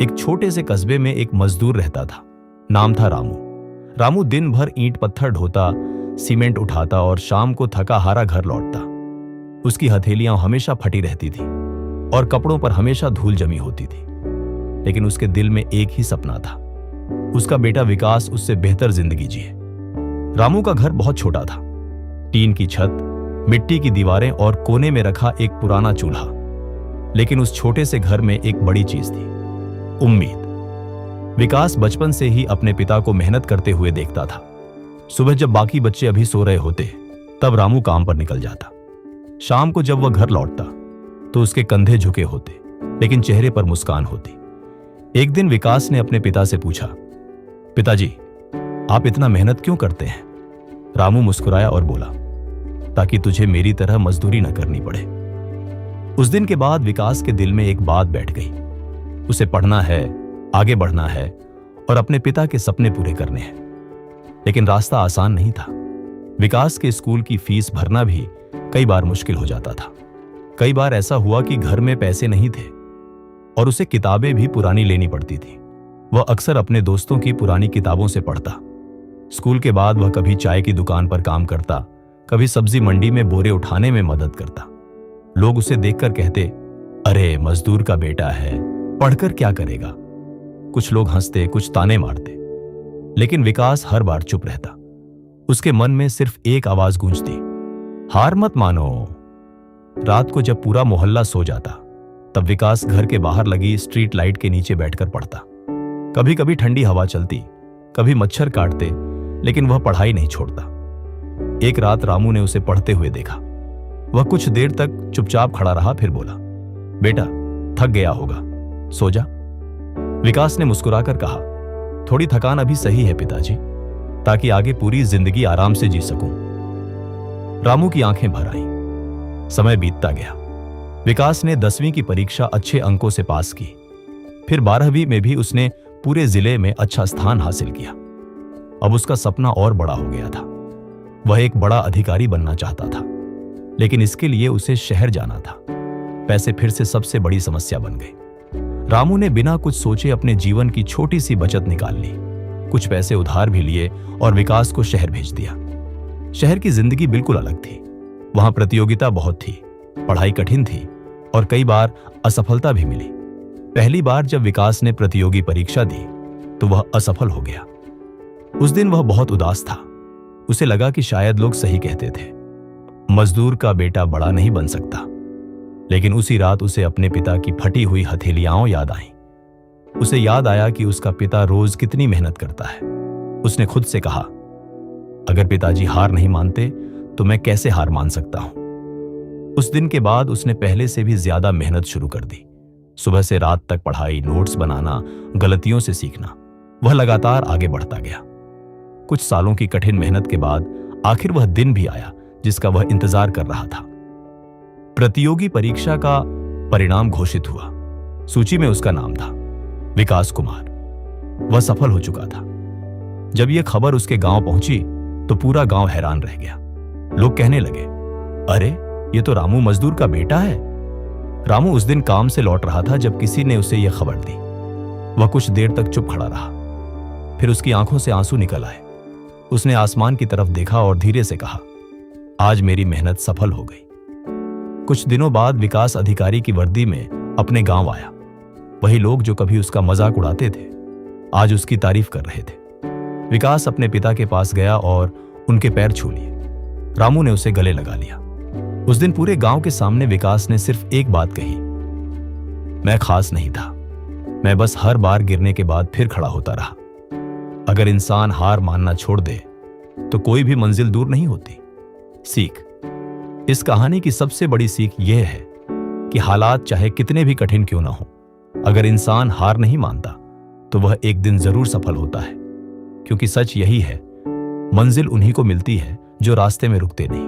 एक छोटे से कस्बे में एक मजदूर रहता था। नाम था रामू। रामू दिन भर ईंट पत्थर ढोता, सीमेंट उठाता और शाम को थका हारा घर लौटता। उसकी हथेलियां हमेशा फटी रहती थी और कपड़ों पर हमेशा धूल जमी होती थी। लेकिन उसके दिल में एक ही सपना था, उसका बेटा विकास उससे बेहतर जिंदगी जिए। रामू का घर बहुत छोटा था। टीन की छत, मिट्टी की दीवारें और कोने में रखा एक पुराना चूल्हा। लेकिन उस छोटे से घर में एक बड़ी चीज थी, उम्मीद। विकास बचपन से ही अपने पिता को मेहनत करते हुए देखता था। सुबह जब बाकी बच्चे अभी सो रहे होते, तब रामू काम पर निकल जाता। शाम को जब वह घर लौटता तो उसके कंधे झुके होते, लेकिन चेहरे पर मुस्कान होती। एक दिन विकास ने अपने पिता से पूछा, पिताजी, आप इतना मेहनत क्यों करते हैं? रामू मुस्कुराया और बोला, ताकि तुझे मेरी तरह मजदूरी न करनी पड़े। उस दिन के बाद विकास के दिल में एक बात बैठ गई। उसे पढ़ना है, आगे बढ़ना है और अपने पिता के सपने पूरे करने हैं। लेकिन रास्ता आसान नहीं था। विकास के स्कूल की फीस भरना भी कई बार मुश्किल हो जाता था। कई बार ऐसा हुआ कि घर में पैसे नहीं थे और उसे किताबें भी पुरानी लेनी पड़ती थी। वह अक्सर अपने दोस्तों की पुरानी किताबों से पढ़ता। स्कूल के बाद वह कभी चाय की दुकान पर काम करता, कभी सब्जी मंडी में बोरे उठाने में मदद करता। लोग उसे देखकर कहते, अरे मजदूर का बेटा है, पढ़कर क्या करेगा? कुछ लोग हंसते, कुछ ताने मारते, लेकिन विकास हर बार चुप रहता। उसके मन में सिर्फ एक आवाज गूंजती, हार मत मानो। रात को जब पूरा मोहल्ला सो जाता, तब विकास घर के बाहर लगी स्ट्रीट लाइट के नीचे बैठकर पढ़ता। कभी कभी ठंडी हवा चलती, कभी मच्छर काटते, लेकिन वह पढ़ाई नहीं छोड़ता। एक रात रामू ने उसे पढ़ते हुए देखा। वह कुछ देर तक चुपचाप खड़ा रहा, फिर बोला, बेटा थक गया होगा, सो जा। विकास ने मुस्कुराकर कहा, थोड़ी थकान अभी सही है पिताजी, ताकि आगे पूरी जिंदगी आराम से जी सकूं। रामू की आंखें भर आईं। समय बीतता गया। विकास ने 10वीं की परीक्षा अच्छे अंकों से पास की। फिर 12वीं में भी उसने पूरे जिले में अच्छा स्थान हासिल किया। अब उसका सपना और बड़ा हो गया था। वह एक बड़ा अधिकारी बनना चाहता था, लेकिन इसके लिए उसे शहर जाना था। पैसे फिर से सबसे बड़ी समस्या बन गई। रामू ने बिना कुछ सोचे अपने जीवन की छोटी सी बचत निकाल ली, कुछ पैसे उधार भी लिए और विकास को शहर भेज दिया। शहर की जिंदगी बिल्कुल अलग थी। वहां प्रतियोगिता बहुत थी, पढ़ाई कठिन थी और कई बार असफलता भी मिली। पहली बार जब विकास ने प्रतियोगी परीक्षा दी तो वह असफल हो गया। उस दिन वह बहुत उदास था। उसे लगा कि शायद लोग सही कहते थे, मजदूर का बेटा बड़ा नहीं बन सकता। लेकिन उसी रात उसे अपने पिता की फटी हुई हथेलियां याद आईं। उसे याद आया कि उसका पिता रोज कितनी मेहनत करता है। उसने खुद से कहा, अगर पिताजी हार नहीं मानते तो मैं कैसे हार मान सकता हूं। उस दिन के बाद उसने पहले से भी ज्यादा मेहनत शुरू कर दी। सुबह से रात तक पढ़ाई, नोट्स बनाना, गलतियों से सीखना। वह लगातार आगे बढ़ता गया। कुछ सालों की कठिन मेहनत के बाद आखिर वह दिन भी आया जिसका वह इंतजार कर रहा था। प्रतियोगी परीक्षा का परिणाम घोषित हुआ। सूची में उसका नाम था विकास कुमार। वह सफल हो चुका था। जब यह खबर उसके गांव पहुंची तो पूरा गांव हैरान रह गया। लोग कहने लगे, अरे ये तो रामू मजदूर का बेटा है। रामू उस दिन काम से लौट रहा था जब किसी ने उसे यह खबर दी। वह कुछ देर तक चुप खड़ा रहा, फिर उसकी आंखों से आंसू निकल आए। उसने आसमान की तरफ देखा और धीरे से कहा, आज मेरी मेहनत सफल हो गई। कुछ दिनों बाद विकास अधिकारी की वर्दी में अपने गांव आया। वही लोग जो कभी उसका मजाक उड़ाते थे, आज उसकी तारीफ कर रहे थे। विकास अपने पिता के पास गया और उनके पैर छू लिए। रामू ने उसे गले लगा लिया। उस दिन पूरे गांव के सामने विकास ने सिर्फ एक बात कही, मैं खास नहीं था, मैं बस हर बार गिरने के बाद फिर खड़ा होता रहा। अगर इंसान हार मानना छोड़ दे तो कोई भी मंजिल दूर नहीं होती। सीख। इस कहानी की सबसे बड़ी सीख यह है कि हालात चाहे कितने भी कठिन क्यों ना हो, अगर इंसान हार नहीं मानता तो वह एक दिन जरूर सफल होता है। क्योंकि सच यही है, मंजिल उन्हीं को मिलती है जो रास्ते में रुकते नहीं।